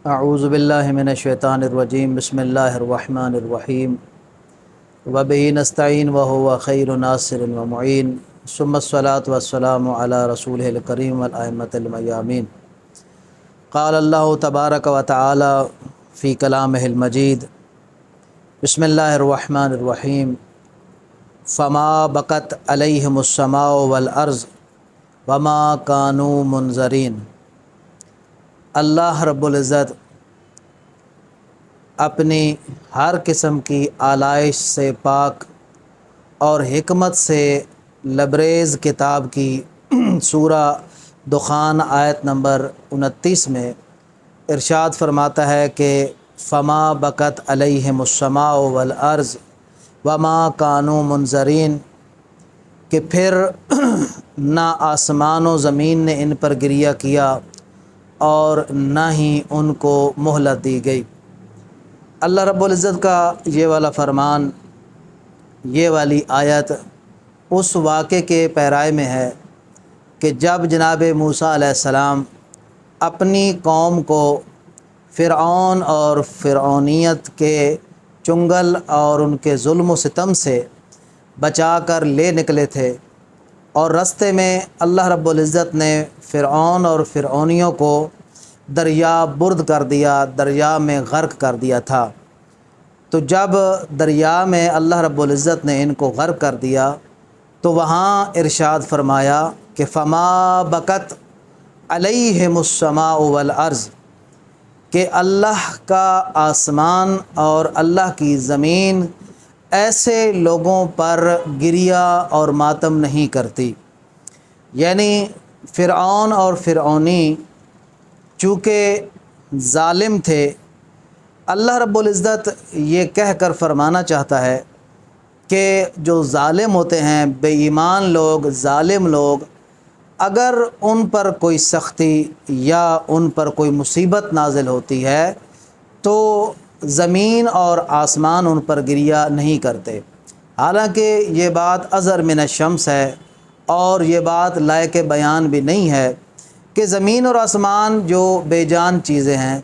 اعوذ باللہ من الشیطان الرجیم بسم اللہ الرحمن الرحیم وبہ نستعین وہو خیر ناصر ومعین ثم الصلاة والسلام علی رسولہ الکریم والائمۃ المیامین۔ قال اللہ تبارک و تعالی فی کلامہ المجید بسم اللہ الرحمن الرحیم فما بقت علیہم السماء والارض وما کانوا منظرین۔ اللہ رب العزت اپنی ہر قسم کی آلائش سے پاک اور حکمت سے لبریز کتاب کی سورہ دخان آیت نمبر 29 میں ارشاد فرماتا ہے کہ فما بقت علیہم السماء والارض وما کانوا منظرین، کہ پھر نہ آسمان و زمین نے ان پر گریہ کیا اور نہ ہی ان کو مہلت دی گئی۔ اللہ رب العزت کا یہ والا فرمان، یہ والی آیت اس واقعے کے پیرائے میں ہے کہ جب جناب موسیٰ علیہ السلام اپنی قوم کو فرعون اور فرعونیت کے چنگل اور ان کے ظلم و ستم سے بچا کر لے نکلے تھے، اور رستے میں اللہ رب العزت نے فرعون اور فرعونیوں کو دریا برد کر دیا، دریا میں غرق کر دیا تھا۔ تو جب دریا میں اللہ رب العزت نے ان کو غرق کر دیا تو وہاں ارشاد فرمایا کہ فما بقت علیہم السماء والارض، کہ اللہ کا آسمان اور اللہ کی زمین ایسے لوگوں پر گریہ اور ماتم نہیں کرتی۔ یعنی فرعون اور فرعونی چونکہ ظالم تھے، اللہ رب العزت یہ کہہ کر فرمانا چاہتا ہے کہ جو ظالم ہوتے ہیں، بے ایمان لوگ، ظالم لوگ، اگر ان پر کوئی سختی یا ان پر کوئی مصیبت نازل ہوتی ہے تو زمین اور آسمان ان پر گریہ نہیں کرتے۔ حالانکہ یہ بات اظہر من الشمس ہے اور یہ بات لائق بیان بھی نہیں ہے کہ زمین اور آسمان جو بے جان چیزیں ہیں،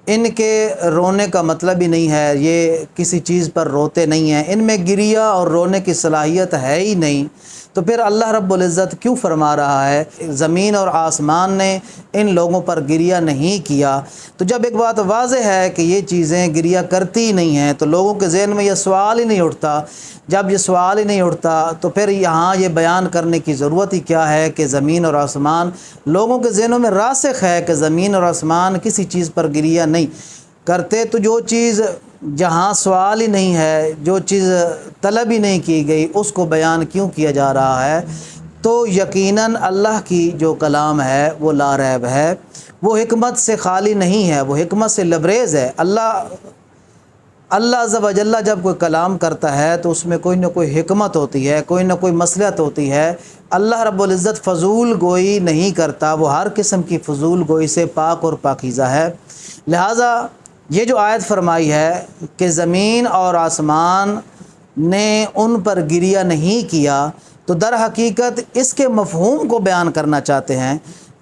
ان کے رونے کا مطلب ہی نہیں ہے یہ کسی چیز پر روتے نہیں ہیں، ان میں گریہ اور رونے کی صلاحیت ہے ہی نہیں، تو پھر اللہ رب العزت کیوں فرما رہا ہے زمین اور آسمان نے ان لوگوں پر گریہ نہیں کیا؟ تو جب ایک بات واضح ہے کہ یہ چیزیں گریہ کرتی ہی نہیں ہیں تو لوگوں کے ذہن میں یہ سوال ہی نہیں اٹھتا۔ جب یہ سوال ہی نہیں اٹھتا تو پھر یہاں یہ بیان کرنے کی ضرورت ہی کیا ہے کہ زمین اور آسمان، لوگوں کے ذہنوں میں راسخ ہے کہ زمین اور آسمان کسی چیز پر گریہ نہیں کرتے، تو جو چیز جہاں سوال ہی نہیں ہے، جو چیز طلب ہی نہیں کی گئی، اس کو بیان کیوں کیا جا رہا ہے؟ تو یقیناً اللہ کی جو کلام ہے وہ لا ریب ہے، وہ حکمت سے خالی نہیں ہے، وہ حکمت سے لبریز ہے۔ اللہ عز و جل جب کوئی کلام کرتا ہے تو اس میں کوئی نہ کوئی حکمت ہوتی ہے، کوئی نہ کوئی مصلحت ہوتی ہے۔ اللہ رب العزت فضول گوئی نہیں کرتا، وہ ہر قسم کی فضول گوئی سے پاک اور پاکیزہ ہے۔ لہٰذا یہ جو آیت فرمائی ہے کہ زمین اور آسمان نے ان پر گریہ نہیں کیا، تو در حقیقت اس کے مفہوم کو بیان کرنا چاہتے ہیں۔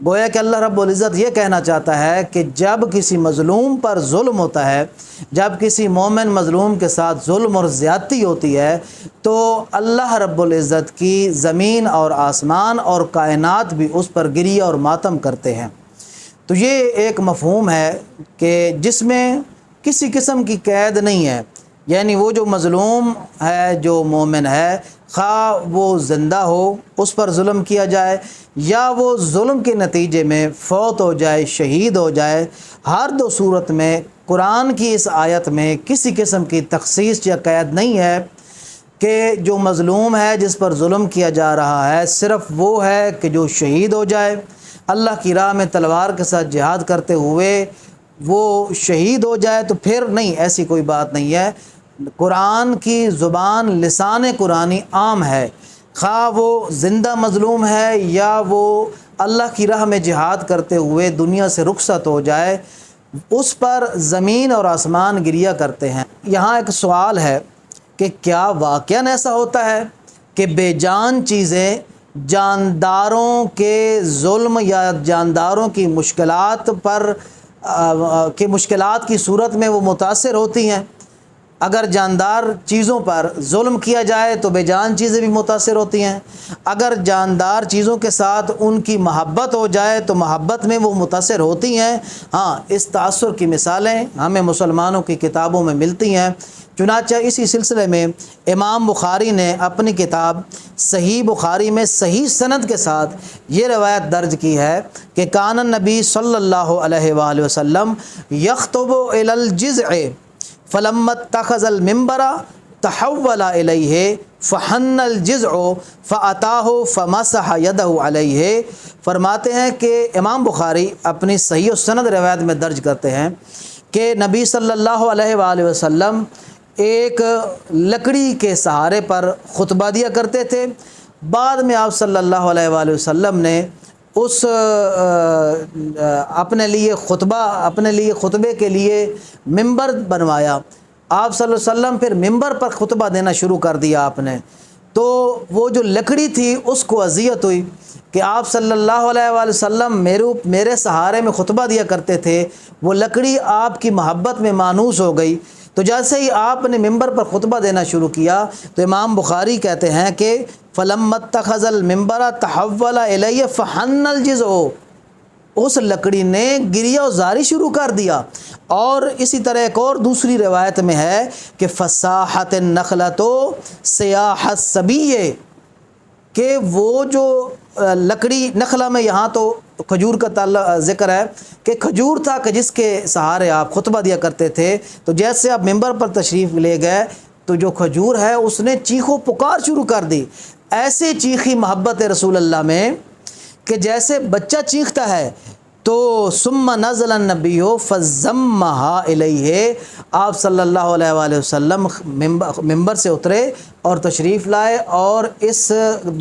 گویا کہ اللہ رب العزت یہ کہنا چاہتا ہے کہ جب کسی مظلوم پر ظلم ہوتا ہے، جب کسی مومن مظلوم کے ساتھ ظلم اور زیادتی ہوتی ہے، تو اللہ رب العزت کی زمین اور آسمان اور کائنات بھی اس پر گریہ اور ماتم کرتے ہیں۔ تو یہ ایک مفہوم ہے کہ جس میں کسی قسم کی قید نہیں ہے، یعنی وہ جو مظلوم ہے، جو مومن ہے، خواہ وہ زندہ ہو اس پر ظلم کیا جائے یا وہ ظلم کے نتیجے میں فوت ہو جائے، شہید ہو جائے، ہر دو صورت میں قرآن کی اس آیت میں کسی قسم کی تخصیص یا قید نہیں ہے کہ جو مظلوم ہے، جس پر ظلم کیا جا رہا ہے، صرف وہ ہے کہ جو شہید ہو جائے، اللہ کی راہ میں تلوار کے ساتھ جہاد کرتے ہوئے وہ شہید ہو جائے، تو پھر نہیں، ایسی کوئی بات نہیں ہے۔ قرآن کی زبان لسان قرآنی عام ہے، خواہ وہ زندہ مظلوم ہے یا وہ اللہ کی راہ میں جہاد کرتے ہوئے دنیا سے رخصت ہو جائے، اس پر زمین اور آسمان گریہ کرتے ہیں۔ یہاں ایک سوال ہے کہ کیا واقعاً ایسا ہوتا ہے کہ بے جان چیزیں جانداروں کے ظلم یا جانداروں کی مشکلات پر کہ مشکلات کی صورت میں وہ متاثر ہوتی ہیں، اگر جاندار چیزوں پر ظلم کیا جائے تو بے جان چیزیں بھی متاثر ہوتی ہیں، اگر جاندار چیزوں کے ساتھ ان کی محبت ہو جائے تو محبت میں وہ متاثر ہوتی ہیں۔ ہاں، اس تاثر کی مثالیں ہمیں مسلمانوں کی کتابوں میں ملتی ہیں۔ چنانچہ اسی سلسلے میں امام بخاری نے اپنی کتاب صحیح بخاری میں صحیح سند کے ساتھ یہ روایت درج کی ہے کہ کان النبی صلی اللہ علیہ وآلہ وسلم یخطب الی الجذع فلما اتخذ المنبر تحول الیہ فحن الجذع فاتاہ فمسح یدہ علیہ۔ فرماتے ہیں کہ امام بخاری اپنی صحیح سند روایت میں درج کرتے ہیں کہ نبی صلی اللہ علیہ وآلہ وسلم ایک لکڑی کے سہارے پر خطبہ دیا کرتے تھے۔ بعد میں آپ صلی اللہ علیہ وآلہ وسلم نے اس اپنے لیے خطبے کے لیے ممبر بنوایا۔ آپ صلی اللہ علیہ وسلم پھر ممبر پر خطبہ دینا شروع کر دیا آپ نے، تو وہ جو لکڑی تھی اس کو اذیت ہوئی کہ آپ صلی اللہ علیہ وآلہ وسلم میرے سہارے میں خطبہ دیا کرتے تھے، وہ لکڑی آپ کی محبت میں مانوس ہو گئی۔ تو جیسے ہی آپ نے ممبر پر خطبہ دینا شروع کیا تو امام بخاری کہتے ہیں کہ فلما اتخذ المنبر تحول الیہ فحن الجذع، اس لکڑی نے گریہ و زاری شروع کر دیا۔ اور اسی طرح ایک اور دوسری روایت میں ہے کہ فصاحت النخلۃ صیاح الصبی، کہ وہ جو لکڑی نخلا میں یہاں تو کھجور کا ذکر ہے کہ کھجور تھا کہ جس کے سہارے آپ خطبہ دیا کرتے تھے، تو جیسے آپ ممبر پر تشریف لے گئے تو جو کھجور ہے اس نے چیخ و پکار شروع کر دی۔ ایسے چیخی محبت رسول اللہ میں کہ جیسے بچہ چیختا ہے تو ثم نزل النبی فضمہا الیہ، آپ صلی اللہ علیہ وآلہ وسلم ممبر سے اترے اور تشریف لائے اور اس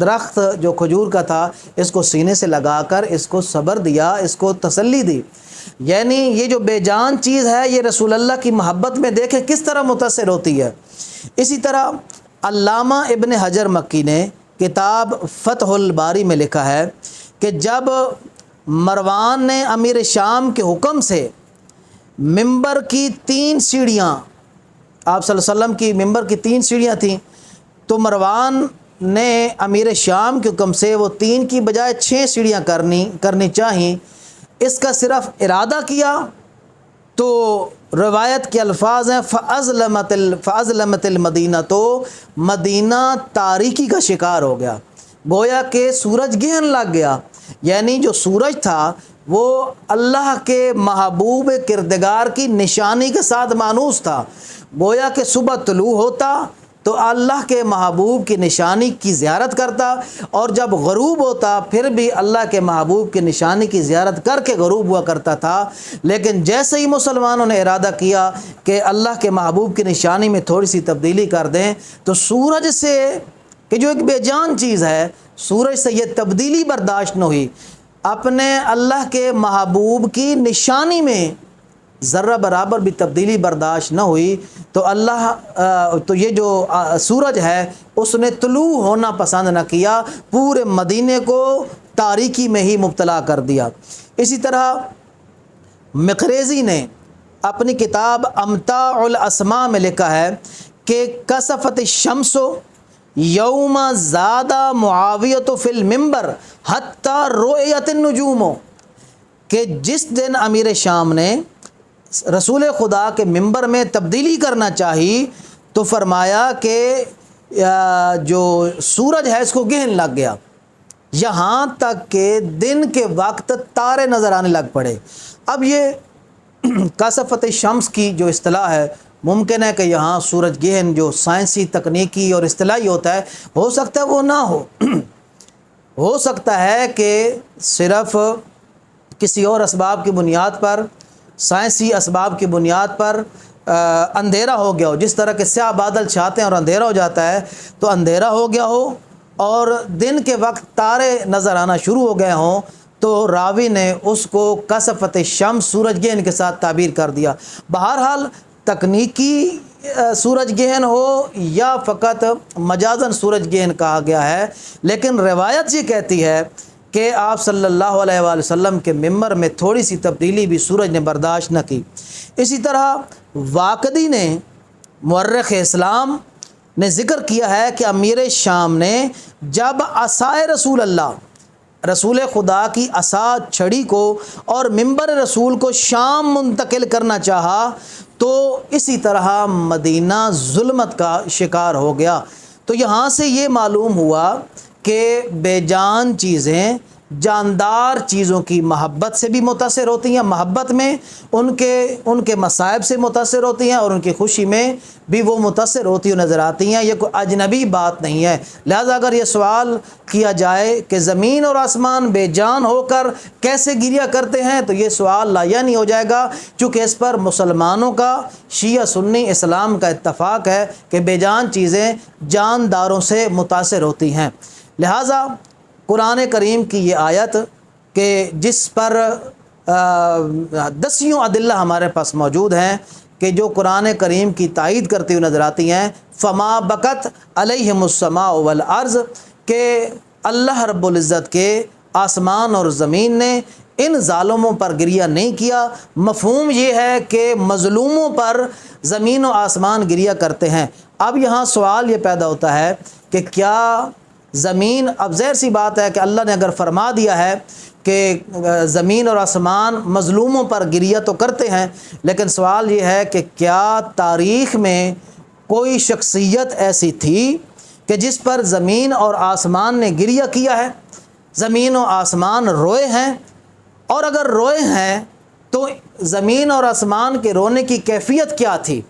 درخت جو کھجور کا تھا اس کو سینے سے لگا کر اس کو صبر دیا، اس کو تسلی دی۔ یعنی یہ جو بے جان چیز ہے یہ رسول اللہ کی محبت میں دیکھیں کس طرح متاثر ہوتی ہے۔ اسی طرح علامہ ابن حجر مکی نے کتاب فتح الباری میں لکھا ہے کہ جب مروان نے امیر شام کے حکم سے ممبر کی 3 سیڑھیاں، آپ صلی اللہ علیہ وسلم کی ممبر کی 3 سیڑھیاں تھیں، تو مروان نے امیر شام کے حکم سے وہ 3 کی بجائے 6 سیڑھیاں کرنی چاہییں، اس کا صرف ارادہ کیا تو روایت کے الفاظ ہیں فَأَظْلَمَتِ الْمَدِينَةُ، تو مدینہ تاریکی کا شکار ہو گیا، گویا کہ سورج گہن لگ گیا۔ یعنی جو سورج تھا وہ اللہ کے محبوب کردگار کی نشانی کے ساتھ مانوس تھا، گویا کہ صبح طلوع ہوتا تو اللہ کے محبوب کی نشانی کی زیارت کرتا، اور جب غروب ہوتا پھر بھی اللہ کے محبوب کی نشانی کی زیارت کر کے غروب ہوا کرتا تھا۔ لیکن جیسے ہی مسلمانوں نے ارادہ کیا کہ اللہ کے محبوب کی نشانی میں تھوڑی سی تبدیلی کر دیں تو سورج سے، کہ جو ایک بے جان چیز ہے، سورج سے یہ تبدیلی برداشت نہ ہوئی، اپنے اللہ کے محبوب کی نشانی میں ذرہ برابر بھی تبدیلی برداشت نہ ہوئی، تو یہ جو سورج ہے اس نے طلوع ہونا پسند نہ کیا، پورے مدینے کو تاریکی میں ہی مبتلا کر دیا۔ اسی طرح مقریزی نے اپنی کتاب امتاع الاسماء میں لکھا ہے کہ کسفت الشمس یوم زاد معاویۃ فی المنبر حتی رؤیت النجوم، کہ جس دن امیر شام نے رسول خدا کے ممبر میں تبدیلی کرنا چاہی تو فرمایا کہ جو سورج ہے اس کو گہن لگ گیا، یہاں تک کہ دن کے وقت تارے نظر آنے لگ پڑے۔ اب یہ کسفت شمس کی جو اصطلاح ہے، ممکن ہے کہ یہاں سورج گہن جو سائنسی تکنیکی اور اصطلاحی ہوتا ہے، ہو سکتا ہے وہ نہ ہو سکتا ہے کہ صرف کسی اور اسباب کی بنیاد پر، سائنسی اسباب کی بنیاد پر اندھیرا ہو گیا ہو، جس طرح کے سیاہ بادل چھاتے ہیں اور اندھیرا ہو جاتا ہے، تو اندھیرا ہو گیا ہو اور دن کے وقت تارے نظر آنا شروع ہو گئے ہوں، تو راوی نے اس کو کسفت شمس سورج گہن کے ساتھ تعبیر کر دیا۔ بہرحال تکنیکی سورج گہن ہو یا فقط مجازن سورج گہن کہا گیا ہے، لیکن روایت یہ کہتی ہے کہ آپ صلی اللہ علیہ وآلہ وسلم کے ممبر میں تھوڑی سی تبدیلی بھی سورج نے برداشت نہ کی۔ اسی طرح واقدی نے، مورخ اسلام نے ذکر کیا ہے کہ امیر شام نے جب عصائے رسول اللہ، رسول خدا کی عصا چھڑی کو اور ممبر رسول کو شام منتقل کرنا چاہا تو اسی طرح مدینہ ظلمت کا شکار ہو گیا۔ تو یہاں سے یہ معلوم ہوا کہ بے جان چیزیں جاندار چیزوں کی محبت سے بھی متاثر ہوتی ہیں، محبت میں ان کے مصائب سے متاثر ہوتی ہیں، اور ان کی خوشی میں بھی وہ متاثر ہوتی ہوئی نظر آتی ہیں۔ یہ کوئی اجنبی بات نہیں ہے۔ لہذا اگر یہ سوال کیا جائے کہ زمین اور آسمان بے جان ہو کر کیسے گریہ کرتے ہیں، تو یہ سوال لا یعنی ہو جائے گا، چونکہ اس پر مسلمانوں کا، شیعہ سنی اسلام کا اتفاق ہے کہ بے جان چیزیں جانداروں سے متاثر ہوتی ہیں۔ لہذا قرآن کریم کی یہ آیت کہ جس پر دسیوں ادلہ ہمارے پاس موجود ہیں کہ جو قرآن کریم کی تائید کرتی ہوئی نظر آتی ہیں، فما بکت علیہم السماء والارض، کہ اللہ رب العزت کے آسمان اور زمین نے ان ظالموں پر گریہ نہیں کیا۔ مفہوم یہ ہے کہ مظلوموں پر زمین و آسمان گریہ کرتے ہیں۔ اب یہاں سوال یہ پیدا ہوتا ہے کہ کیا زمین، اب ظاہر سی بات ہے کہ اللہ نے اگر فرما دیا ہے کہ زمین اور آسمان مظلوموں پر گریہ تو کرتے ہیں، لیکن سوال یہ ہے کہ کیا تاریخ میں کوئی شخصیت ایسی تھی کہ جس پر زمین اور آسمان نے گریہ کیا ہے؟ زمین و آسمان روئے ہیں، اور اگر روئے ہیں تو زمین اور آسمان کے رونے کی کیفیت کیا تھی؟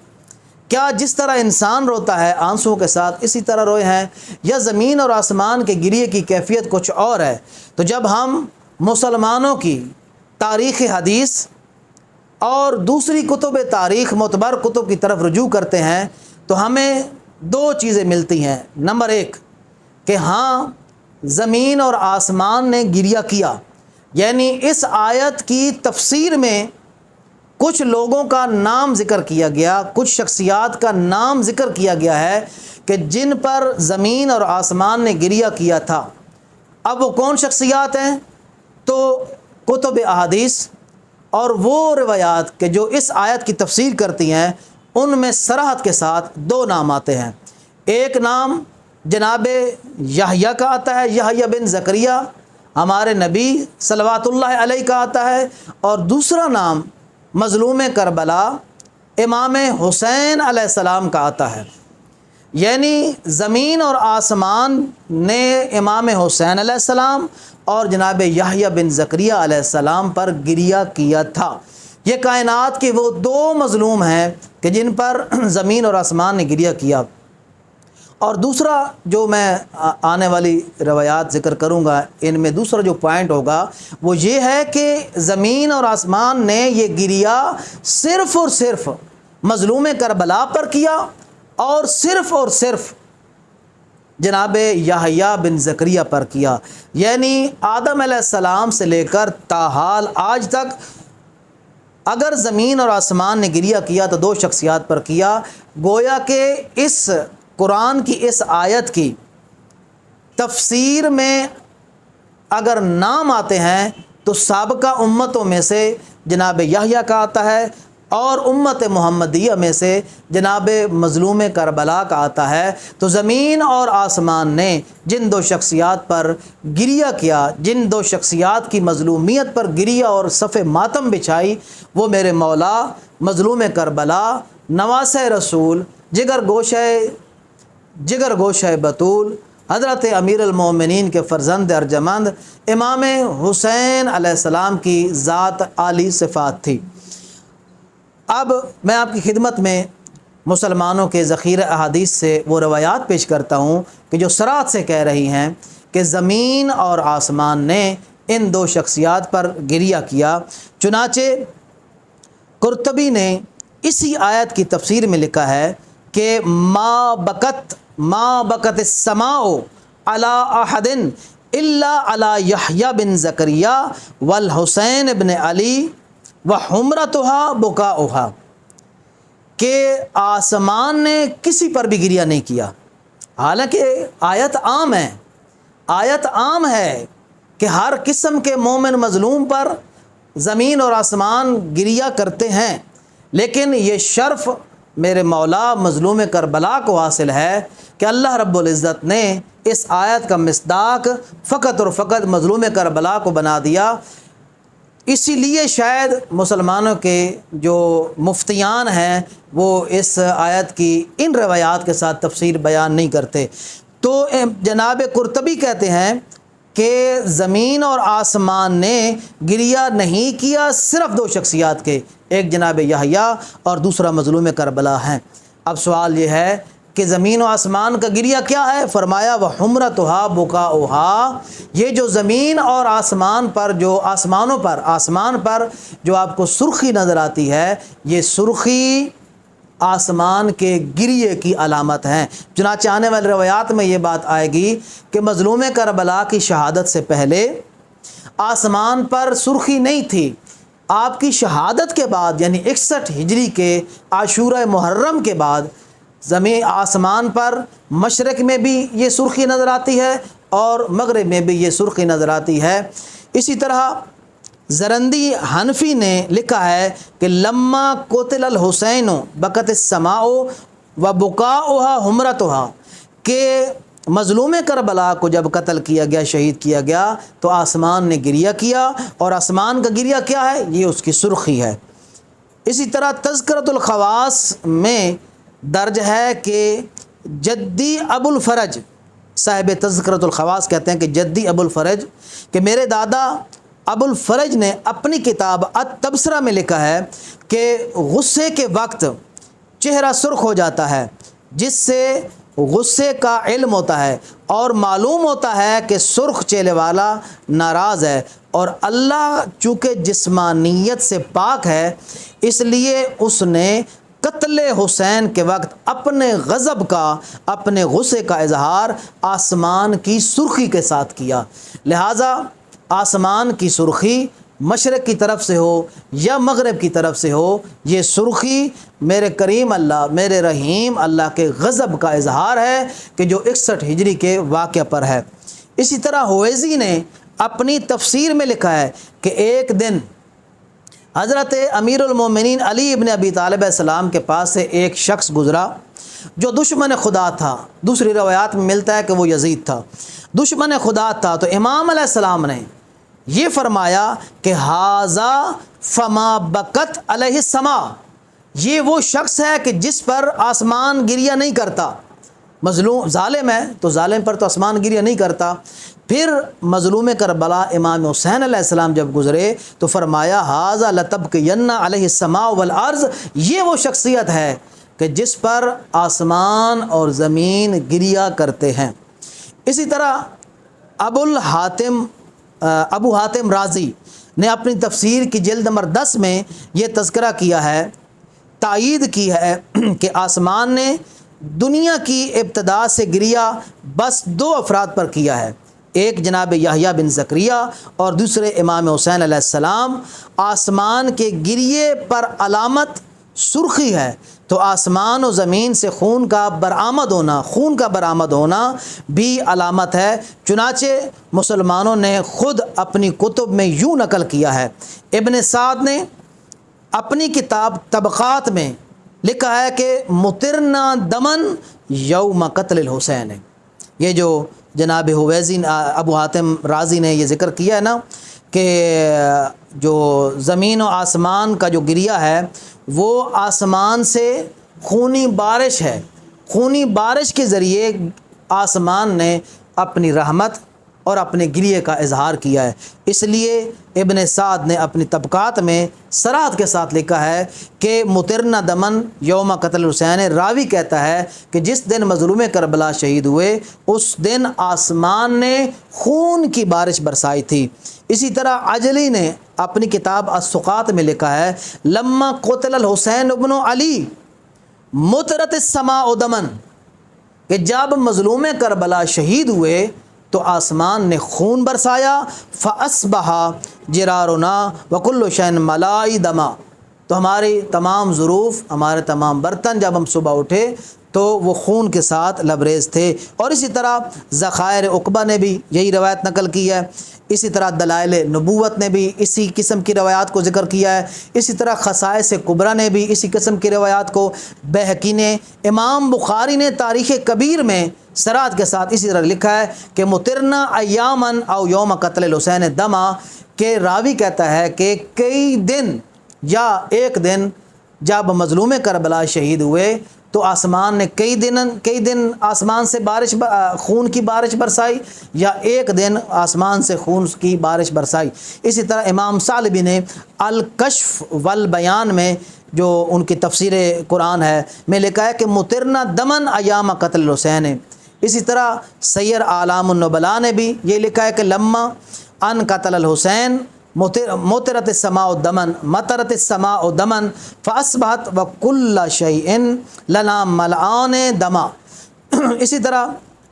کیا جس طرح انسان روتا ہے آنسوؤں کے ساتھ اسی طرح روئے ہیں، یا زمین اور آسمان کے گریے کی کیفیت کچھ اور ہے؟ تو جب ہم مسلمانوں کی تاریخ حدیث اور دوسری کتب تاریخ، معتبر کتب کی طرف رجوع کرتے ہیں تو ہمیں دو چیزیں ملتی ہیں۔ نمبر ایک کہ ہاں زمین اور آسمان نے گریہ کیا، یعنی اس آیت کی تفسیر میں کچھ لوگوں کا نام ذکر کیا گیا، کچھ شخصیات کا نام ذکر کیا گیا ہے کہ جن پر زمین اور آسمان نے گریہ کیا تھا۔ اب وہ کون شخصیات ہیں؟ تو کتب احادیث اور وہ روایات کہ جو اس آیت کی تفسیر کرتی ہیں، ان میں صراحت کے ساتھ دو نام آتے ہیں۔ ایک نام جناب یحییٰ کا آتا ہے، یحییٰ بن زکریا ہمارے نبی صلوات اللہ علیہ کا آتا ہے، اور دوسرا نام مظلوم کربلا امام حسین علیہ السلام کا آتا ہے۔ یعنی زمین اور آسمان نے امام حسین علیہ السلام اور جناب یحییٰ بن زکریا علیہ السلام پر گریہ کیا تھا۔ یہ کائنات کے وہ دو مظلوم ہیں کہ جن پر زمین اور آسمان نے گریہ کیا۔ اور دوسرا جو میں آنے والی روایات ذکر کروں گا، ان میں دوسرا جو پوائنٹ ہوگا وہ یہ ہے کہ زمین اور آسمان نے یہ گریہ صرف اور صرف مظلوم کربلا پر کیا، اور صرف جناب یحییٰ بن زکریا پر کیا۔ یعنی آدم علیہ السلام سے لے کر تاحال آج تک اگر زمین اور آسمان نے گریہ کیا تو دو شخصیات پر کیا۔ گویا کہ اس قرآن کی اس آیت کی تفسیر میں اگر نام آتے ہیں تو سابقہ امتوں میں سے جناب یحییٰ کا آتا ہے، اور امت محمدیہ میں سے جناب مظلوم کربلا کا آتا ہے۔ تو زمین اور آسمان نے جن دو شخصیات پر گریہ کیا، جن دو شخصیات کی مظلومیت پر گریہ اور صف ماتم بچھائی، وہ میرے مولا مظلوم کربلا، نواسہ رسول، جگر گوشہ بطول، حضرت امیر المومنین کے فرزند ارجمند امام حسین علیہ السلام کی ذات عالی صفات تھی۔ اب میں آپ کی خدمت میں مسلمانوں کے ذخیرہ احادیث سے وہ روایات پیش کرتا ہوں کہ جو صراحت سے کہہ رہی ہیں کہ زمین اور آسمان نے ان دو شخصیات پر گریہ کیا۔ چنانچہ قرطبی نے اسی آیت کی تفسیر میں لکھا ہے کہ ما بکت السماء علی احد الا علی یحییٰ بن زکریا والحسین ابن علی وحمرتها بکاؤها، کہ آسمان نے کسی پر بھی گریہ نہیں کیا۔ حالانکہ آیت عام ہے کہ ہر قسم کے مومن مظلوم پر زمین اور آسمان گریہ کرتے ہیں، لیکن یہ شرف میرے مولا مظلوم کربلا کو حاصل ہے کہ اللہ رب العزت نے اس آیت کا مصداق فقط اور فقط مظلوم کربلا کو بنا دیا۔ اسی لیے شاید مسلمانوں کے جو مفتیان ہیں وہ اس آیت کی ان روایات کے ساتھ تفسیر بیان نہیں کرتے۔ تو جناب قرطبی کہتے ہیں کہ زمین اور آسمان نے گریہ نہیں کیا صرف دو شخصیات کے، ایک جناب یحییٰ اور دوسرا مظلوم کربلا ہیں۔ اب سوال یہ ہے کہ زمین و آسمان کا گریہ کیا ہے؟ فرمایا وَحُمْرَتُهَا بُكَاؤُهَا، یہ جو زمین اور آسمان پر جو آسمان پر جو آپ کو سرخی نظر آتی ہے، یہ سرخی آسمان کے گریے کی علامت ہیں۔ چنانچہ آنے والی روایات میں یہ بات آئے گی کہ مظلوم کربلا کی شہادت سے پہلے آسمان پر سرخی نہیں تھی، آپ کی شہادت کے بعد یعنی 61 ہجری کے عاشورہ محرم کے بعد زمین آسمان پر مشرق میں بھی یہ سرخی نظر آتی ہے اور مغرب میں بھی یہ سرخی نظر آتی ہے۔ اسی طرح زرندی حنفی نے لکھا ہے کہ لما قتل الحسین بکت السماء و بکاؤها حمرتها، کہ مظلوم کربلا کو جب قتل کیا گیا، شہید کیا گیا، تو آسمان نے گریہ کیا، اور آسمان کا گریہ کیا ہے؟ یہ اس کی سرخی ہے۔ اسی طرح تذکرۃ الخواص میں درج ہے کہ جدی ابو الفرج، صاحب تذکرۃ الخواص کہتے ہیں کہ جدی ابو الفرج، کہ میرے دادا ابو الفرج نے اپنی کتاب التبصرہ میں لکھا ہے کہ غصے کے وقت چہرہ سرخ ہو جاتا ہے، جس سے غصے کا علم ہوتا ہے اور معلوم ہوتا ہے کہ سرخ چہرے والا ناراض ہے، اور اللہ چونکہ جسمانیت سے پاک ہے اس لیے اس نے قتل حسین کے وقت اپنے غضب کا، اپنے غصے کا اظہار آسمان کی سرخی کے ساتھ کیا۔ لہٰذا آسمان کی سرخی مشرق کی طرف سے ہو یا مغرب کی طرف سے ہو، یہ سرخی میرے کریم اللہ، میرے رحیم اللہ کے غضب کا اظہار ہے کہ جو 61 ہجری کے واقعہ پر ہے۔ اسی طرح ہویزی نے اپنی تفسیر میں لکھا ہے کہ ایک دن حضرت امیر المومنین علی ابن ابی طالب علیہ السلام کے پاس سے ایک شخص گزرا جو دشمن خدا تھا، دوسری روایات میں ملتا ہے کہ وہ یزید تھا، دشمن خدا تھا۔ تو امام علیہ السلام نے یہ فرمایا کہ ھذا فما بکت علیہ السماء، یہ وہ شخص ہے کہ جس پر آسمان گریہ نہیں کرتا۔ مظلوم ظالم ہے تو ظالم پر تو آسمان گریہ نہیں کرتا۔ پھر مظلوم کربلا امام حسین علیہ السلام جب گزرے تو فرمایا ھذا لتبکین علیہ السماء والارض، یہ وہ شخصیت ہے کہ جس پر آسمان اور زمین گریہ کرتے ہیں۔ اسی طرح ابو حاتم رازی نے اپنی تفسیر کی جلد نمبر 10 میں یہ تذکرہ کیا ہے، تائید کی ہے کہ آسمان نے دنیا کی ابتدا سے گریہ بس 2 افراد پر کیا ہے، ایک جناب یحییٰ بن زکریا اور دوسرے امام حسین علیہ السلام۔ آسمان کے گریے پر علامت سرخی ہے، تو آسمان و زمین سے خون کا برآمد ہونا بھی علامت ہے۔ چنانچہ مسلمانوں نے خود اپنی کتب میں یوں نقل کیا ہے۔ ابن سعد نے اپنی کتاب طبقات میں لکھا ہے کہ مطرنا دمن یوم قتل الحسین، یہ جو جناب ہویزی ابو حاتم رازی نے یہ ذکر کیا ہے نا کہ جو زمین و آسمان کا جو گریہ ہے وہ آسمان سے خونی بارش ہے، خونی بارش کے ذریعے آسمان نے اپنی رحمت اور اپنے گریے کا اظہار کیا ہے۔ اس لیے ابن سعد نے اپنی طبقات میں صراحت کے ساتھ لکھا ہے کہ مطرنا دمن یوم قتل حسین، راوی کہتا ہے کہ جس دن مظلوم کربلا شہید ہوئے اس دن آسمان نے خون کی بارش برسائی تھی۔ اسی طرح عجلی نے اپنی کتاب السقات میں لکھا ہے لما قتل الحسین ابن علی مطرت السماء دمن، کہ جب مظلوم کربلا شہید ہوئے تو آسمان نے خون برسایا، فاصبح جرارنا وکل شیء ملائی دما، تو ہماری تمام ظروف، ہمارے تمام برتن جب ہم صبح اٹھے تو وہ خون کے ساتھ لبریز تھے۔ اور اسی طرح ذخائر عقبہ نے بھی یہی روایت نقل کی ہے، اسی طرح دلائل نبوت نے بھی اسی قسم کی روایات کو ذکر کیا ہے، اسی طرح خصائص کبریٰ نے بھی اسی قسم کی روایات کو، بہقی نے، امام بخاری نے تاریخ کبیر میں سرات کے ساتھ اسی طرح لکھا ہے کہ مطرنا ایامن او یوم قتل الحسین دما، کہ راوی کہتا ہے کہ کئی دن یا ایک دن جب مظلوم کربلا شہید ہوئے تو آسمان نے کئی دن آسمان سے خون کی بارش برسائی، یا ایک دن آسمان سے خون کی بارش برسائی۔ اسی طرح امام ثعلبی نے الکشف والبیان میں جو ان کی تفسیر قرآن ہے میں لکھا ہے کہ مطرنا دمن ایام قتل الحسین۔ اسی طرح سیر اعلام النبلاء نے بھی یہ لکھا ہے کہ لما ان قتل الحسین مطرت السماء دمن مطرت السماء دمن فاصبحت وکل شیء لنا ملعان دما۔ اسی طرح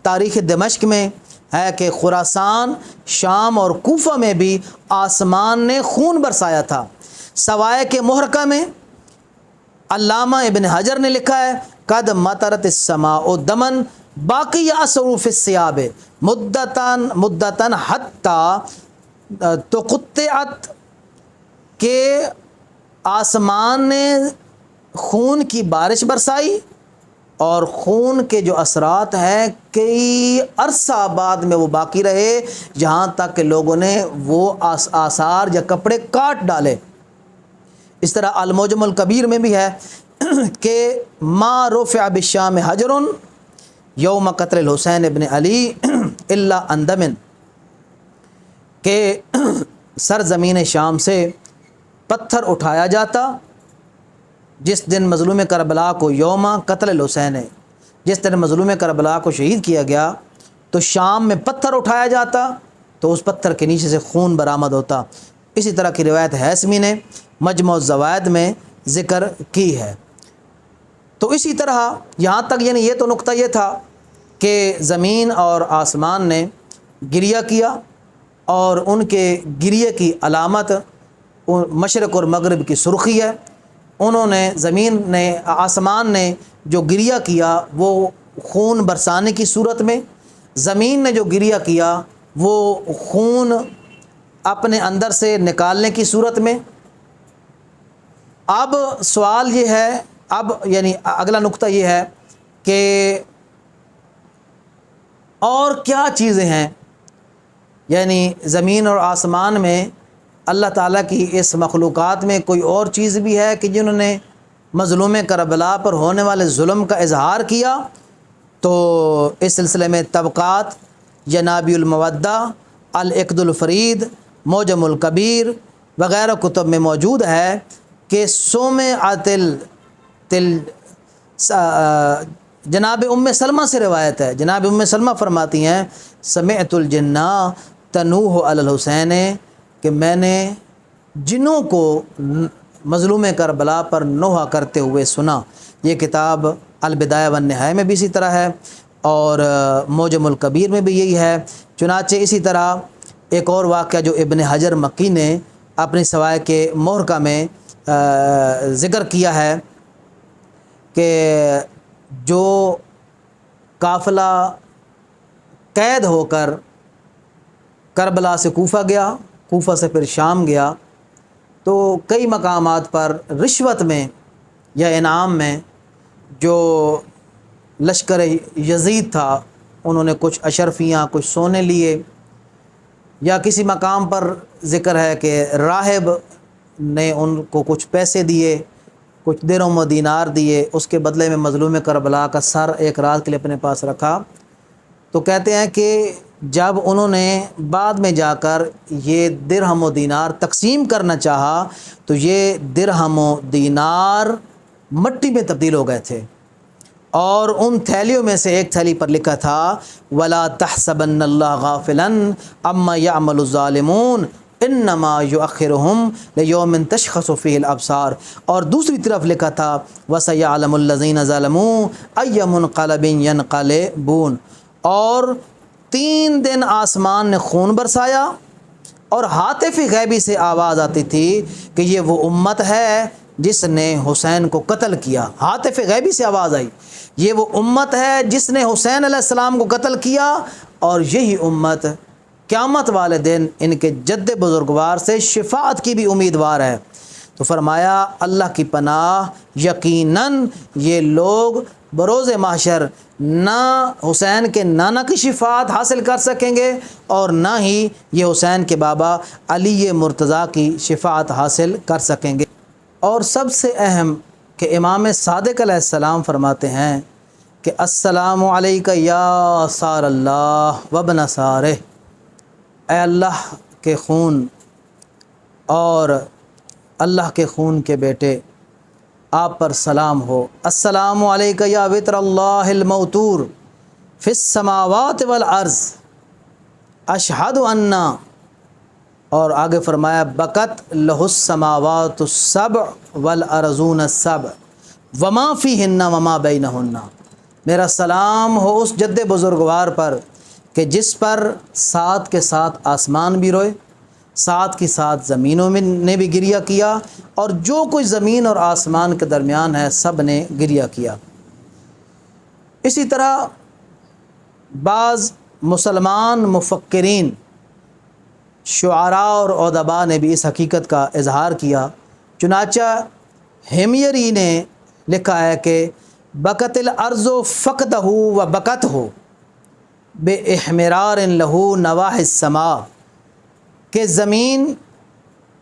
تاریخ دمشق میں ہے کہ خراسان، شام اور کوفہ میں بھی آسمان نے خون برسایا تھا۔ سوائے کے محرقہ میں علامہ ابن حجر نے لکھا ہے قد مطرت السماء دمن باقی اثر فی الثیاب مدتاً حتی تقطعت، کہ آسمان نے خون کی بارش برسائی اور خون کے جو اثرات ہیں کئی عرصہ بعد میں وہ باقی رہے، جہاں تک کہ لوگوں نے وہ آثار یا کپڑے کاٹ ڈالے۔ اس طرح المعجم الکبیر میں بھی ہے کہ ما رفع بالشام حجر یوم قتل الحسین ابن علی الا اندمن، کہ سرزمین شام سے پتھر اٹھایا جاتا جس دن مظلوم کربلا کو یوم قتل الحسین ہے، جس دن مظلوم کربلا کو شہید کیا گیا تو شام میں پتھر اٹھایا جاتا تو اس پتھر کے نیچے سے خون برآمد ہوتا۔ اسی طرح کی روایت ہیثمی نے مجموع الزوائد میں ذکر کی ہے۔ تو اسی طرح یہاں تک یعنی یہ تو نقطہ یہ تھا کہ زمین اور آسمان نے گریہ کیا، اور ان کے گریے کی علامت مشرق اور مغرب کی سرخی ہے۔ انہوں نے آسمان نے جو گریہ کیا وہ خون برسانے کی صورت میں، زمین نے جو گریہ کیا وہ خون اپنے اندر سے نکالنے کی صورت میں۔ اب سوال یہ ہے، اب یعنی اگلا نقطہ یہ ہے کہ اور کیا چیزیں ہیں، یعنی زمین اور آسمان میں اللہ تعالیٰ کی اس مخلوقات میں کوئی اور چیز بھی ہے کہ جنہوں نے مظلوم کربلا پر ہونے والے ظلم کا اظہار کیا؟ تو اس سلسلے میں طبقات، جنابی المودہ، العقد الفرید، معجم الکبیر وغیرہ کتب میں موجود ہے کہ جناب ام سلمہ سے روایت ہے، جناب ام سلمہ فرماتی ہیں سمعت الجنہ تنوح علی الحسین، کہ میں نے جنوں کو مظلوم کربلا پر نوحہ کرتے ہوئے سنا۔ یہ کتاب البدایہ والنہایہ میں بھی اسی طرح ہے اور معجم الکبیر میں بھی یہی ہے۔ چنانچہ اسی طرح ایک اور واقعہ جو ابن حجر مکی نے اپنی سوائے کے محرقہ میں ذکر کیا ہے کہ جو قافلہ قید ہو کر کربلا سے کوفہ گیا، کوفہ سے پھر شام گیا، تو کئی مقامات پر رشوت میں یا انعام میں جو لشکر یزید تھا انہوں نے کچھ اشرفیاں، کچھ سونے لیے، یا کسی مقام پر ذکر ہے کہ راہب نے ان کو کچھ پیسے دیے، کچھ درہم و دینار دیے، اس کے بدلے میں مظلوم کربلا کا سر ایک رات کے لیے اپنے پاس رکھا۔ تو کہتے ہیں کہ جب انہوں نے بعد میں جا کر یہ درہم و دینار تقسیم کرنا چاہا تو یہ درہم و دینار مٹی میں تبدیل ہو گئے تھے، اور ان تھیلیوں میں سے ایک تھیلی پر لکھا تھا وَلَا تَحْسَبَنَّ اللَّهَ غَافِلًا عَمَّا يَعْمَلُ الظَّالِمُونَ انما یؤخرهم لیوم تشخص فیہ الابصار، اور دوسری طرف لکھا تھا وسیعلم الذین ظلموا ای منقلب ینقلبون، اور 3 دن آسمان نے خون برسایا اور ہاتف غیبی سے آواز آتی تھی کہ یہ وہ امت ہے جس نے حسین کو قتل کیا۔ ہاتف غیبی سے آواز آئی، یہ وہ امت ہے جس نے حسین علیہ السلام کو قتل کیا، اور یہی امت قیامت والے دن ان کے جد بزرگوار سے شفاعت کی بھی امیدوار ہے۔ تو فرمایا اللہ کی پناہ، یقیناً یہ لوگ بروز محشر نہ حسین کے نانا کی شفاعت حاصل کر سکیں گے، اور نہ ہی یہ حسین کے بابا علی مرتضیٰ کی شفاعت حاصل کر سکیں گے۔ اور سب سے اہم کہ امام صادق علیہ السلام فرماتے ہیں کہ السلام علیک یا سار اللہ وابن سارہ، اے اللہ کے خون اور اللہ کے خون کے بیٹے، آپ پر سلام ہو۔ السلام علیک یا وطر اللہ الموتور فی السماوات والارض اشہد انا، اور آگے فرمایا بکت لہ السماوات السبع والارضون السبع وما فیہن وما بینہن، میرا سلام ہو اس جد بزرگوار پر کہ جس پر ساتھ کے ساتھ آسمان بھی روئے، ساتھ کے ساتھ زمینوں میں نے بھی گریہ کیا، اور جو کچھ زمین اور آسمان کے درمیان ہے سب نے گریہ کیا۔ اسی طرح بعض مسلمان مفکرین، شعراء اور ادباء نے بھی اس حقیقت کا اظہار کیا۔ چنانچہ ہمیری نے لکھا ہے کہ بکت الارض فقدہ و بکتہ باحمرار لہ نواح السماء، کہ زمین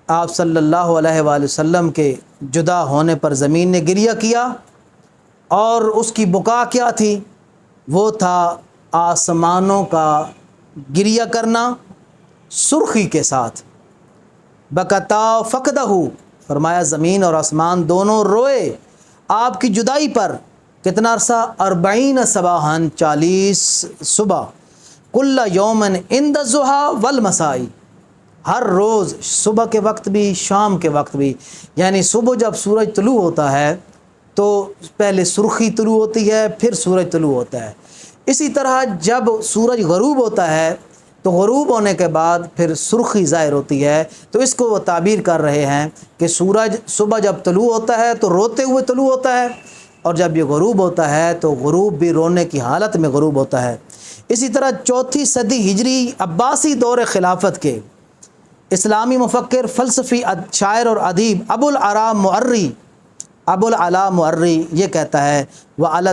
آپ صلی اللہ علیہ وآلہ وسلم کے جدا ہونے پر زمین نے گریہ کیا، اور اس کی بکا کیا تھی؟ وہ تھا آسمانوں کا گریہ کرنا سرخی کے ساتھ۔ بکتا فقدہ، فرمایا زمین اور آسمان دونوں روئے آپ کی جدائی پر۔ کتنا عرصہ؟ 40 صباحاً، 40 صبح، کل یومن عند الضحیٰ والمساء، ہر روز صبح کے وقت بھی شام کے وقت بھی، یعنی صبح جب سورج طلوع ہوتا ہے تو پہلے سرخی طلوع ہوتی ہے، پھر سورج طلوع ہوتا ہے۔ اسی طرح جب سورج غروب ہوتا ہے تو غروب ہونے کے بعد پھر سرخی ظاہر ہوتی ہے۔ تو اس کو وہ تعبیر کر رہے ہیں کہ سورج صبح جب طلوع ہوتا ہے تو روتے ہوئے طلوع ہوتا ہے، اور جب یہ غروب ہوتا ہے تو غروب بھی رونے کی حالت میں غروب ہوتا ہے۔ اسی طرح 4 صدی ہجری عباسی دور خلافت کے اسلامی مفکر، فلسفی، شاعر اور ادیب ابو العلا معری یہ کہتا ہے وعلی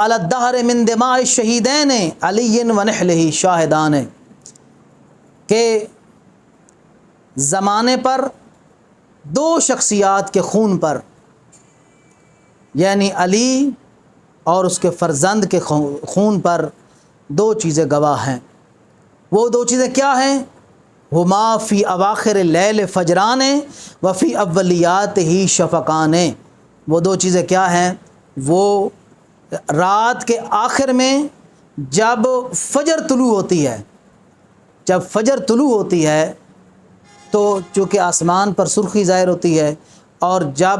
الدہر من دماء الشہیدین علی ونحلہ شاہدان، کہ زمانے پر 2 شخصیات کے خون پر، یعنی علی اور اس کے فرزند کے خون پر 2 چیزیں گواہ ہیں۔ وہ 2 چیزیں کیا ہیں؟ ہما فی اواخر اللیل فجران وفی اولیات ہی شفقان۔ وہ 2 چیزیں کیا ہیں؟ وہ رات کے آخر میں جب فجر طلوع ہوتی ہے، جب فجر طلوع ہوتی ہے تو چونکہ آسمان پر سرخی ظاہر ہوتی ہے، اور جب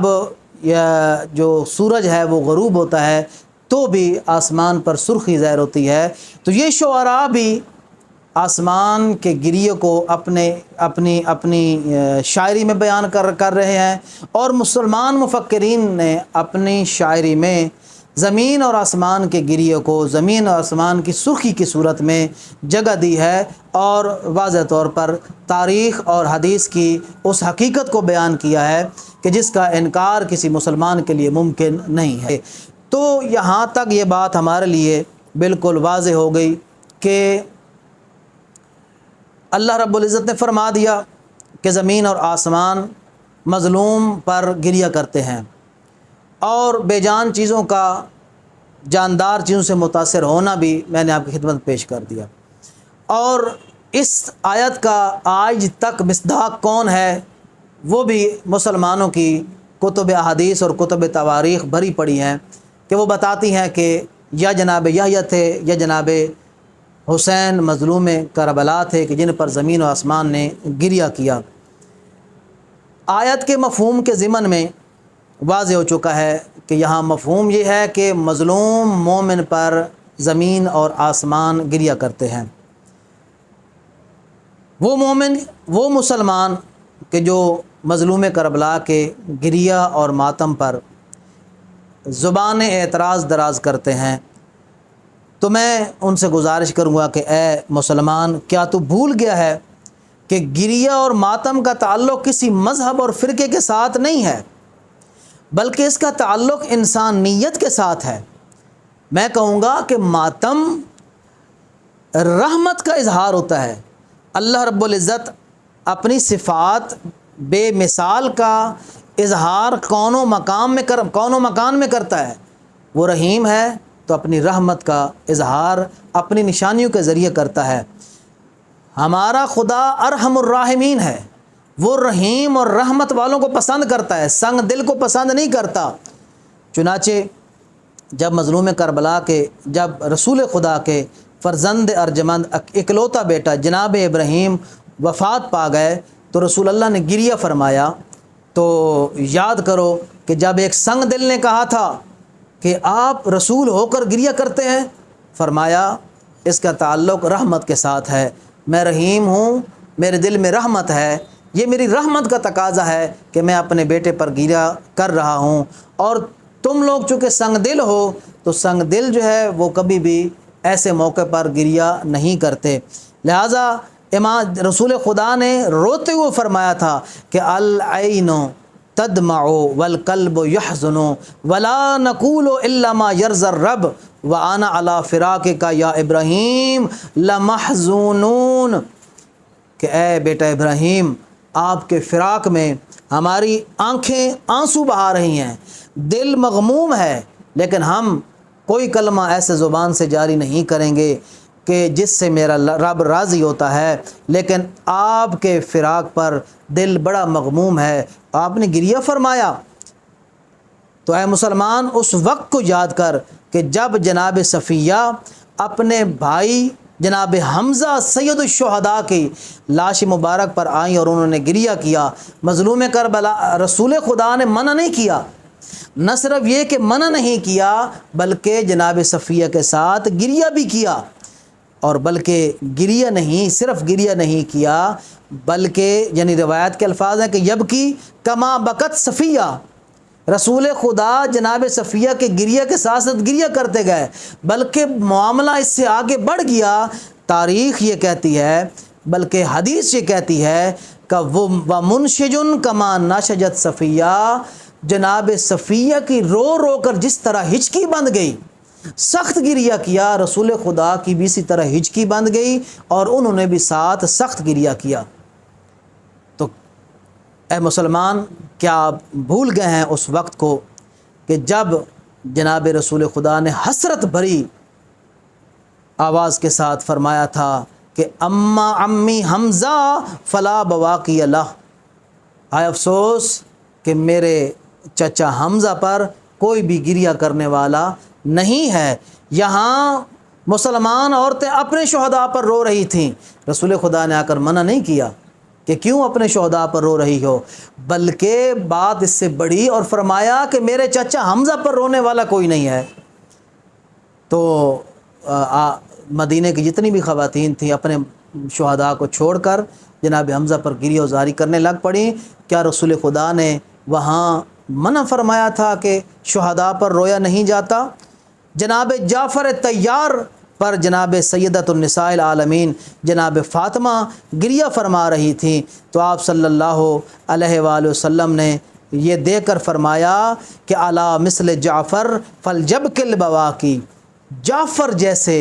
جو سورج ہے وہ غروب ہوتا ہے تو بھی آسمان پر سرخی ظاہر ہوتی ہے۔ تو یہ شعراء بھی آسمان کے گریے کو اپنی شاعری میں بیان کر رہے ہیں، اور مسلمان مفکرین نے اپنی شاعری میں زمین اور آسمان کے گریے کو زمین اور آسمان کی سرخی کی صورت میں جگہ دی ہے، اور واضح طور پر تاریخ اور حدیث کی اس حقیقت کو بیان کیا ہے کہ جس کا انکار کسی مسلمان کے لیے ممکن نہیں ہے۔ تو یہاں تک یہ بات ہمارے لیے بالکل واضح ہو گئی کہ اللہ رب العزت نے فرما دیا کہ زمین اور آسمان مظلوم پر گریہ کرتے ہیں، اور بے جان چیزوں کا جاندار چیزوں سے متاثر ہونا بھی میں نے آپ کی خدمت پیش کر دیا۔ اور اس آیت کا آج تک مصداق کون ہے؟ وہ بھی مسلمانوں کی کتب احادیث اور کتب تواریخ بھری پڑی ہیں کہ وہ بتاتی ہیں کہ یا جناب یحییٰ تھے یا جناب حسین مظلوم کربلا تھے کہ جن پر زمین و آسمان نے گریہ کیا۔ آیت کے مفہوم کے ضمن میں واضح ہو چکا ہے کہ یہاں مفہوم یہ ہے کہ مظلوم مومن پر زمین اور آسمان گریہ کرتے ہیں۔ وہ مومن، وہ مسلمان کہ جو مظلوم کربلا کے گریہ اور ماتم پر زبان اعتراض دراز کرتے ہیں تو میں ان سے گزارش کروں گا کہ اے مسلمان، کیا تو بھول گیا ہے کہ گریہ اور ماتم کا تعلق کسی مذہب اور فرقے کے ساتھ نہیں ہے، بلکہ اس کا تعلق انسانیت کے ساتھ ہے۔ میں کہوں گا کہ ماتم رحمت کا اظہار ہوتا ہے۔ اللہ رب العزت اپنی صفات بے مثال کا اظہار کون و مکان میں کرتا ہے۔ وہ رحیم ہے تو اپنی رحمت کا اظہار اپنی نشانیوں کے ذریعے کرتا ہے۔ ہمارا خدا ارحم الراحمین ہے، وہ رحیم اور رحمت والوں کو پسند کرتا ہے، سنگ دل کو پسند نہیں کرتا۔ چنانچہ جب مظلوم کربلا کے جب رسول خدا کے فرزند ارجمند اکلوتا بیٹا جناب ابراہیم وفات پا گئے تو رسول اللہ نے گریہ فرمایا۔ تو یاد کرو کہ جب ایک سنگ دل نے کہا تھا کہ آپ رسول ہو کر گریہ کرتے ہیں، فرمایا اس کا تعلق رحمت کے ساتھ ہے، میں رحیم ہوں، میرے دل میں رحمت ہے، یہ میری رحمت کا تقاضا ہے کہ میں اپنے بیٹے پر گریہ کر رہا ہوں، اور تم لوگ چونکہ سنگ دل ہو تو سنگ دل جو ہے وہ کبھی بھی ایسے موقع پر گریہ نہیں کرتے۔ لہٰذا امام رسول خدا نے روتے ہوئے فرمایا تھا کہ العین تدمع والقلب یحزن ولا نقول الا ما یرضی الرب وانا علی فراقک یا ابراہیم لمحزونون، کہ اے بیٹا ابراہیم، آپ کے فراق میں ہماری آنکھیں آنسو بہا رہی ہیں، دل مغموم ہے، لیکن ہم کوئی کلمہ ایسے زبان سے جاری نہیں کریں گے کہ جس سے میرا رب راضی ہوتا ہے، لیکن آپ کے فراق پر دل بڑا مغموم ہے۔ آپ نے گریہ فرمایا تو اے مسلمان اس وقت کو یاد کر کہ جب جناب صفیہ اپنے بھائی جناب حمزہ سید الشہداء کی لاش مبارک پر آئیں اور انہوں نے گریہ کیا، مظلوم کربلا رسول خدا نے منع نہیں کیا، نہ صرف یہ کہ منع نہیں کیا بلکہ جناب صفیہ کے ساتھ گریہ بھی کیا، اور بلکہ گریہ نہیں صرف گریہ نہیں کیا بلکہ یعنی روایت کے الفاظ ہیں کہ یبکی کما بکت صفیہ، رسول خدا جناب صفیہ کے گریہ کے ساتھ ساتھ گریہ کرتے گئے، بلکہ معاملہ اس سے آگے بڑھ گیا۔ تاریخ یہ کہتی ہے، بلکہ حدیث یہ کہتی ہے کہ وہ ومنشجن کما نشجت صفیہ، جناب صفیہ کی رو رو کر جس طرح ہچکی بند گئی، سخت گریہ کیا، رسول خدا کی بھی اسی طرح ہچکی بند گئی اور انہوں نے بھی ساتھ سخت گریہ کیا۔ تو اے مسلمان، کیا آپ بھول گئے ہیں اس وقت کو کہ جب جناب رسول خدا نے حسرت بھری آواز کے ساتھ فرمایا تھا کہ اما امی حمزہ فلا بواقی اللہ، ہائے افسوس کہ میرے چچا حمزہ پر کوئی بھی گریہ کرنے والا نہیں ہے۔ یہاں مسلمان عورتیں اپنے شہداء پر رو رہی تھیں، رسول خدا نے آ کر منع نہیں کیا کہ کیوں اپنے شہداء پر رو رہی ہو، بلکہ بات اس سے بڑھی اور فرمایا کہ میرے چچا حمزہ پر رونے والا کوئی نہیں ہے۔ تو مدینے کی جتنی بھی خواتین تھیں اپنے شہداء کو چھوڑ کر جناب حمزہ پر گریہ وزاری کرنے لگ پڑیں۔ کیا رسول خدا نے وہاں منع فرمایا تھا کہ شہداء پر رویا نہیں جاتا؟ جناب جعفر طیار پر جناب سیدۃ النساء العالمین جناب فاطمہ گریہ فرما رہی تھیں تو آپ صلی اللہ علیہ وآلہ وسلم نے یہ دے کر فرمایا کہ الا مثل جعفر فلجبک البواکی، جعفر جیسے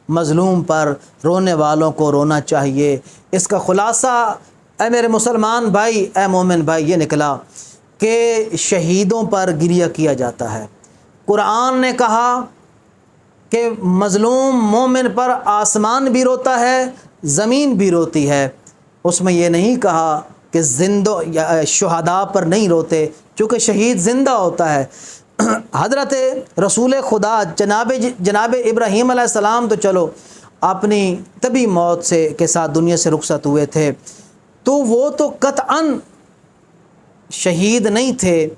مظلوم پر رونے والوں کو رونا چاہیے۔ اس کا خلاصہ اے میرے مسلمان بھائی، اے مومن بھائی، یہ نکلا کہ شہیدوں پر گریہ کیا جاتا ہے۔ قرآن نے کہا کہ مظلوم مومن پر آسمان بھی روتا ہے، زمین بھی روتی ہے۔ اس میں یہ نہیں کہا کہ شہداء پر نہیں روتے، چونکہ شہید زندہ ہوتا ہے۔ حضرت رسول خدا جناب ابراہیم علیہ السلام تو چلو اپنی طبی موت کے ساتھ دنیا سے رخصت ہوئے تھے، تو وہ تو قطعاً شہید نہیں تھے،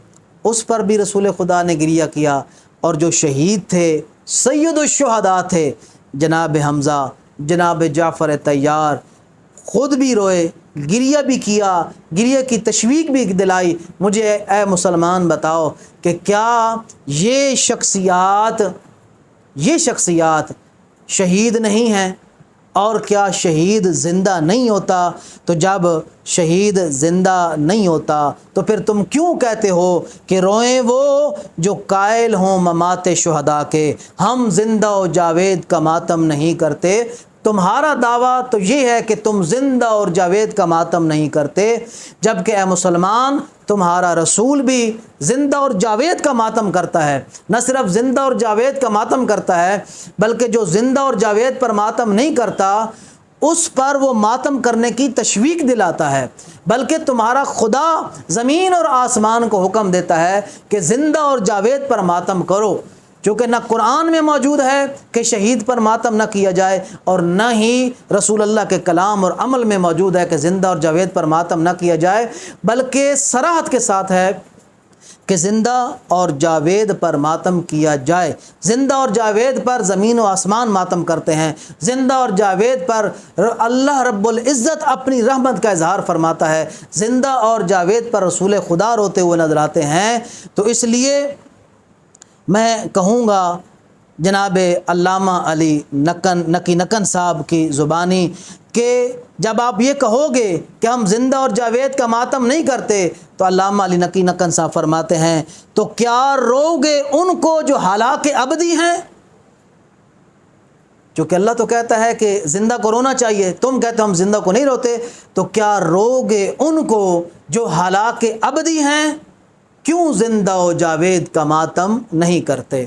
اس پر بھی رسول خدا نے گریہ کیا، اور جو شہید تھے سید الشہداء تھے جناب حمزہ، جناب جعفر طیار، خود بھی روئے، گریہ بھی کیا، گریہ کی تشویق بھی دلائی۔ مجھے اے مسلمان بتاؤ کہ کیا یہ شخصیات شہید نہیں ہیں؟ اور کیا شہید زندہ نہیں ہوتا؟ تو جب شہید زندہ نہیں ہوتا تو پھر تم کیوں کہتے ہو کہ روئیں وہ جو قائل ہوں ممات شہداء کے، ہم زندہ و جاوید کا ماتم نہیں کرتے؟ تمہارا دعویٰ تو یہ ہے کہ تم زندہ اور جاوید کا ماتم نہیں کرتے، جبکہ اے مسلمان تمہارا رسول بھی زندہ اور جاوید کا ماتم کرتا ہے۔ نہ صرف زندہ اور جاوید کا ماتم کرتا ہے بلکہ جو زندہ اور جاوید پر ماتم نہیں کرتا اس پر وہ ماتم کرنے کی تشویق دلاتا ہے۔ بلکہ تمہارا خدا زمین اور آسمان کو حکم دیتا ہے کہ زندہ اور جاوید پر ماتم کرو، چونکہ نہ قرآن میں موجود ہے کہ شہید پر ماتم نہ کیا جائے، اور نہ ہی رسول اللہ کے کلام اور عمل میں موجود ہے کہ زندہ اور جاوید پر ماتم نہ کیا جائے، بلکہ صراحت کے ساتھ ہے کہ زندہ اور جاوید پر ماتم کیا جائے۔ زندہ اور جاوید پر زمین و آسمان ماتم کرتے ہیں، زندہ اور جاوید پر اللہ رب العزت اپنی رحمت کا اظہار فرماتا ہے، زندہ اور جاوید پر رسول خدا روتے ہوئے نظر آتے ہیں۔ تو اس لیے میں کہوں گا جناب علامہ علی نقی نکن صاحب کی زبانی کہ جب آپ یہ کہو گے کہ ہم زندہ اور جاوید کا ماتم نہیں کرتے، تو علامہ علی نقی نکن صاحب فرماتے ہیں تو کیا رو گے ان کو جو ہلاک ابدی ہیں؟ چونکہ اللہ تو کہتا ہے کہ زندہ کو رونا چاہیے، تم کہتے ہو ہم زندہ کو نہیں روتے، تو کیا رو گے ان کو جو ہلاک ابدی ہیں؟ کیوں زندہ و جاوید کا ماتم نہیں کرتے؟